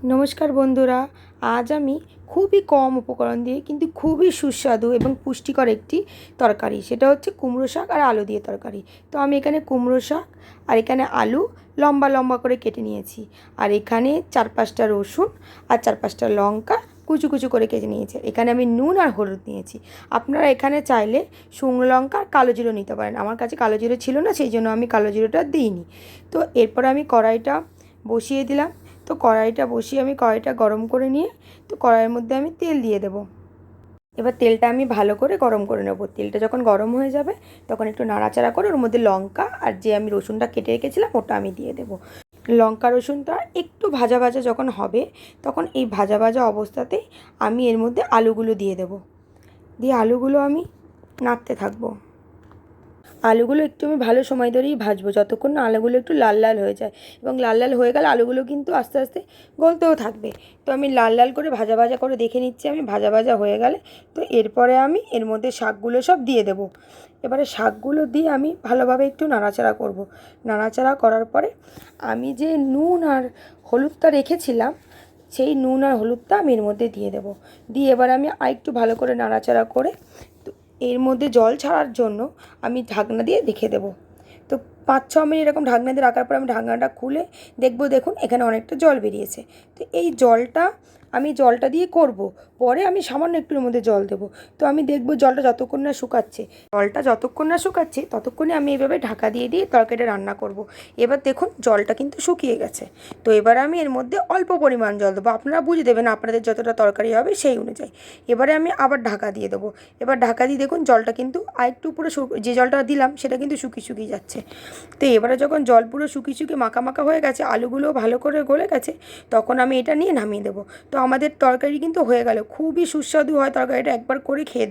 নমস্কার বন্ধুরা, আজ আমি খুবই কম উপকরণ দিয়ে কিন্তু খুবই সুস্বাদু এবং পুষ্টিকর একটি তরকারি, সেটা হচ্ছে কুমড়ো শাক আর আলু দিয়ে তরকারি। তো আমি এখানে কুমড়ো শাক আর এখানে আলু লম্বা লম্বা করে কেটে নিয়েছি, আর এখানে 4-5টা রসুন আর 4-5টা লঙ্কা কুচু কুচু করে কেটে নিয়েছি। এখানে আমি নুন আর হলুদ নিয়েছি। আপনারা এখানে চাইলে শুকনো লঙ্কা আর কালো জিরে নিতে পারেন। আমার কাছে কালো জিরে ছিল না, সেই জন্য আমি কালো জিরেটা দিইনি। তো এরপর আমি কড়াইটা বসিয়ে দিলাম। তো কড়াইটা বসিয়ে আমি কড়াইটা গরম করে নিয়ে তো কড়াইয়ের মধ্যে আমি তেল দিয়ে দেবো। এবার তেলটা আমি ভালো করে গরম করে নেবো। তেলটা যখন গরম হয়ে যাবে তখন একটু নাড়াচাড়া করে ওর মধ্যে লঙ্কা আর যে আমি রসুনটা কেটে রেখেছিলাম ওটা আমি দিয়ে দেবো। লঙ্কা রসুনটা একটু ভাজা ভাজা যখন হবে তখন এই ভাজা ভাজা অবস্থাতেই আমি এর মধ্যে আলুগুলো দিয়ে দেবো। দিয়ে আলুগুলো আমি নাড়তে থাকবো। আলুগুলো একটু আমি ভালো সময় ধরেই ভাজবো, যতক্ষণ না আলুগুলো একটু লাল লাল হয়ে যায়। এবং লাল লাল হয়ে গেলে আলুগুলো কিন্তু আস্তে আস্তে গলতেও থাকবে। তো আমি লাল লাল করে ভাজা ভাজা করে দেখে নিচ্ছি। আমি ভাজা ভাজা হয়ে গেলে তো এরপরে আমি এর মধ্যে শাকগুলো সব দিয়ে দেবো। এবারে শাকগুলো দিয়ে আমি ভালোভাবে একটু নাড়াচাড়া করব। নাড়াচাড়া করার পরে আমি যে নুন আর হলুদটা রেখেছিলাম সেই নুন আর হলুদটা আমি এর মধ্যে দিয়ে দেবো। দিয়ে এবার আমি আরেকটু ভালো করে নাড়াচাড়া করে এর মধ্যে জল ছাড়ার জন্য আমি ঢাকনা দিয়ে রেখে দেবো। তো 5-6 মিনিট এরকম ঢাকনা দিয়ে রাখার পর আমি ঢাকনাটা খুলে দেখবো, দেখুন এখানে অনেকটা জল বেরিয়েছে। তো এই জলটা আমি জলটা দিয়ে করব, পরে আমি সামান্য একটুর মধ্যে জল দেবো। তো আমি দেখবো জলটা যতক্ষণ না শুকাচ্ছে, জলটা যতক্ষণ না শুকাচ্ছে ততক্ষণে আমি এভাবে ঢাকা দিয়ে দিয়ে তরকারিটা রান্না করব। এবার দেখুন জলটা কিন্তু শুকিয়ে গেছে। তো এবার আমি এর মধ্যে অল্প পরিমাণ জল দেবো, আপনারা বুঝে দেবেন আপনাদের যতটা তরকারি হবে সেই অনুযায়ী। এবারে আমি আবার ঢাকা দিয়ে দেবো। এবার ঢাকা দিয়ে দেখুন জলটা কিন্তু আরেকটু পুরো যে জলটা দিলাম সেটা কিন্তু শুকিয়ে শুকিয়ে যাচ্ছে। তো এবারে যখন জল পুরো শুকিয়ে শুকিয়ে মাখা মাখা হয়ে গেছে, আলুগুলোও ভালো করে গলে গেছে, তখন আমি এটা নিয়ে নামিয়ে দেবো। তো আমাদের তরকারি কিন্তু হয়ে গেল। খুবই সুস্বাদু হয় তরকারিটা, একবার করে খেয়ে